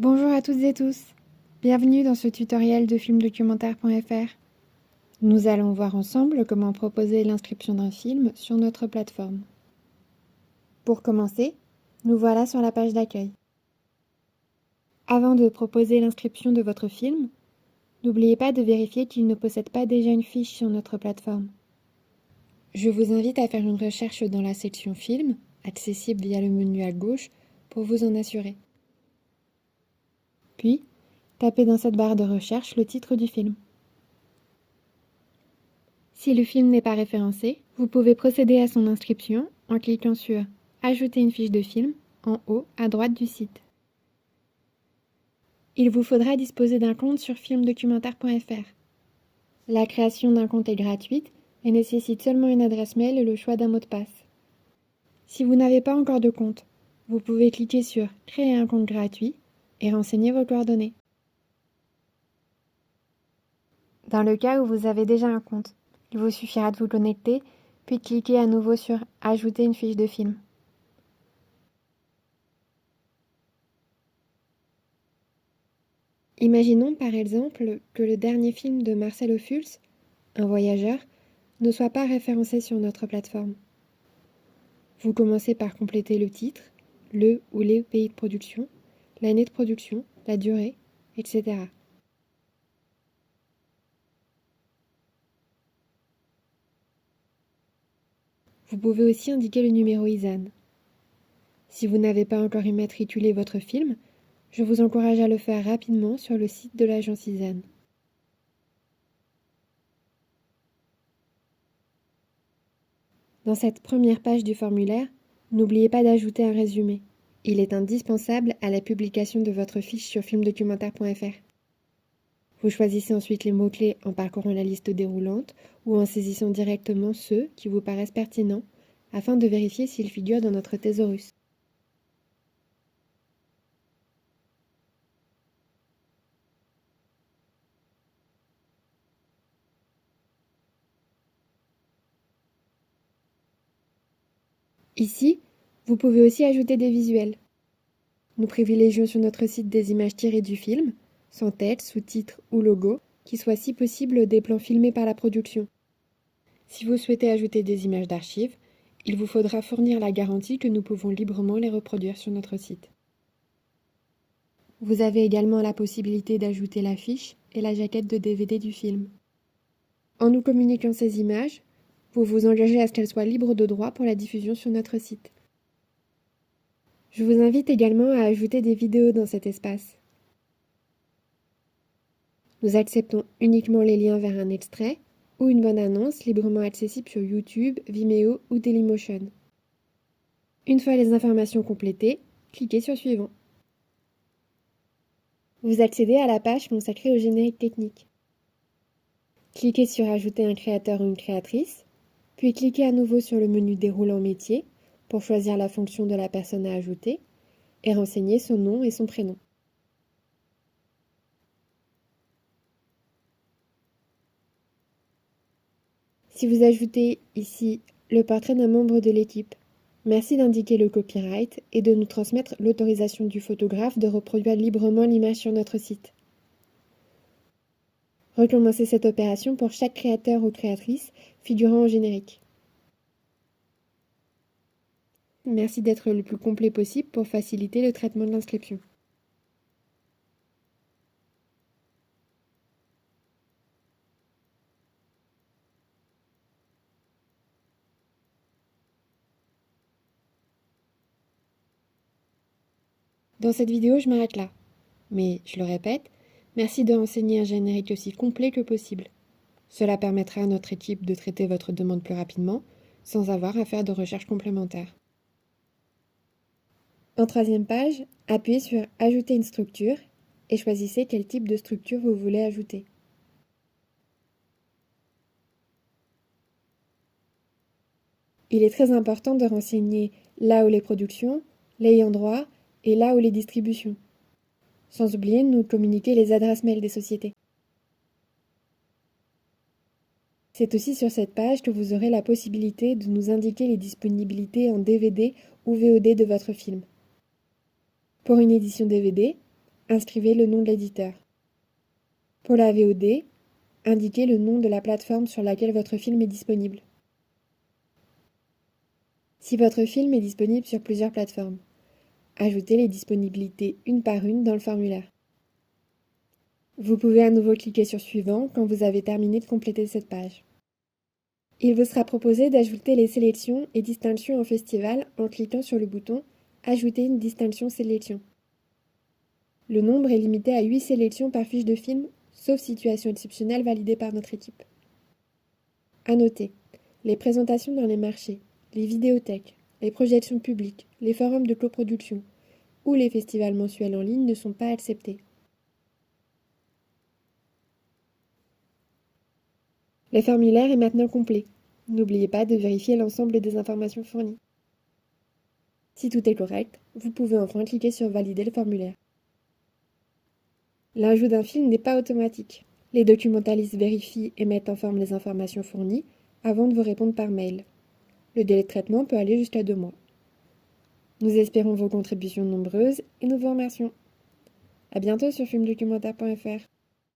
Bonjour à toutes et tous, bienvenue dans ce tutoriel de filmdocumentaire.fr. Nous allons voir ensemble comment proposer l'inscription d'un film sur notre plateforme. Pour commencer, nous voilà sur la page d'accueil. Avant de proposer l'inscription de votre film, n'oubliez pas de vérifier qu'il ne possède pas déjà une fiche sur notre plateforme. Je vous invite à faire une recherche dans la section Film, accessible via le menu à gauche, pour vous en assurer. Puis, tapez dans cette barre de recherche le titre du film. Si le film n'est pas référencé, vous pouvez procéder à son inscription en cliquant sur « Ajouter une fiche de film » en haut à droite du site. Il vous faudra disposer d'un compte sur filmdocumentaire.fr. La création d'un compte est gratuite et nécessite seulement une adresse mail et le choix d'un mot de passe. Si vous n'avez pas encore de compte, vous pouvez cliquer sur « Créer un compte gratuit » et renseigner vos coordonnées. Dans le cas où vous avez déjà un compte, il vous suffira de vous connecter, puis cliquer à nouveau sur « Ajouter une fiche de film ». Imaginons par exemple que le dernier film de Marcel Ophuls, Un voyageur, ne soit pas référencé sur notre plateforme. Vous commencez par compléter le titre, le ou les pays de production, l'année de production, la durée, etc. Vous pouvez aussi indiquer le numéro ISAN. Si vous n'avez pas encore immatriculé votre film, je vous encourage à le faire rapidement sur le site de l'agence ISAN. Dans cette première page du formulaire, n'oubliez pas d'ajouter un résumé. Il est indispensable à la publication de votre fiche sur filmdocumentaire.fr. Vous choisissez ensuite les mots-clés en parcourant la liste déroulante ou en saisissant directement ceux qui vous paraissent pertinents afin de vérifier s'ils figurent dans notre thésaurus. Ici, vous pouvez aussi ajouter des visuels. Nous privilégions sur notre site des images tirées du film, sans tête, sous-titres ou logo, qui soient si possible des plans filmés par la production. Si vous souhaitez ajouter des images d'archives, il vous faudra fournir la garantie que nous pouvons librement les reproduire sur notre site. Vous avez également la possibilité d'ajouter l'affiche et la jaquette de DVD du film. En nous communiquant ces images, vous vous engagez à ce qu'elles soient libres de droit pour la diffusion sur notre site. Je vous invite également à ajouter des vidéos dans cet espace. Nous acceptons uniquement les liens vers un extrait ou une bande-annonce librement accessible sur YouTube, Vimeo ou Dailymotion. Une fois les informations complétées, cliquez sur Suivant. Vous accédez à la page consacrée au générique technique. Cliquez sur Ajouter un créateur ou une créatrice, puis cliquez à nouveau sur le menu déroulant Métier pour choisir la fonction de la personne à ajouter et renseigner son nom et son prénom. Si vous ajoutez ici le portrait d'un membre de l'équipe, merci d'indiquer le copyright et de nous transmettre l'autorisation du photographe de reproduire librement l'image sur notre site. Recommencez cette opération pour chaque créateur ou créatrice figurant au générique. Merci d'être le plus complet possible pour faciliter le traitement de l'inscription. Dans cette vidéo, je m'arrête là. Mais, je le répète, merci de renseigner un générique aussi complet que possible. Cela permettra à notre équipe de traiter votre demande plus rapidement, sans avoir à faire de recherches complémentaires. En troisième page, appuyez sur « Ajouter une structure » et choisissez quel type de structure vous voulez ajouter. Il est très important de renseigner là où les productions, l'ayant droit et là où les distributions. Sans oublier de nous communiquer les adresses mail des sociétés. C'est aussi sur cette page que vous aurez la possibilité de nous indiquer les disponibilités en DVD ou VOD de votre film. Pour une édition DVD, inscrivez le nom de l'éditeur. Pour la VOD, indiquez le nom de la plateforme sur laquelle votre film est disponible. Si votre film est disponible sur plusieurs plateformes, ajoutez les disponibilités une par une dans le formulaire. Vous pouvez à nouveau cliquer sur Suivant quand vous avez terminé de compléter cette page. Il vous sera proposé d'ajouter les sélections et distinctions en festival en cliquant sur le bouton Ajouter une distinction sélection. Le nombre est limité à 8 sélections par fiche de film, sauf situation exceptionnelle validée par notre équipe. À noter, les présentations dans les marchés, les vidéothèques, les projections publiques, les forums de coproduction ou les festivals mensuels en ligne ne sont pas acceptés. Le formulaire est maintenant complet. N'oubliez pas de vérifier l'ensemble des informations fournies. Si tout est correct, vous pouvez enfin cliquer sur Valider le formulaire. L'ajout d'un film n'est pas automatique. Les documentalistes vérifient et mettent en forme les informations fournies avant de vous répondre par mail. Le délai de traitement peut aller jusqu'à 2 mois. Nous espérons vos contributions nombreuses et nous vous remercions. À bientôt sur filmdocumentaire.fr.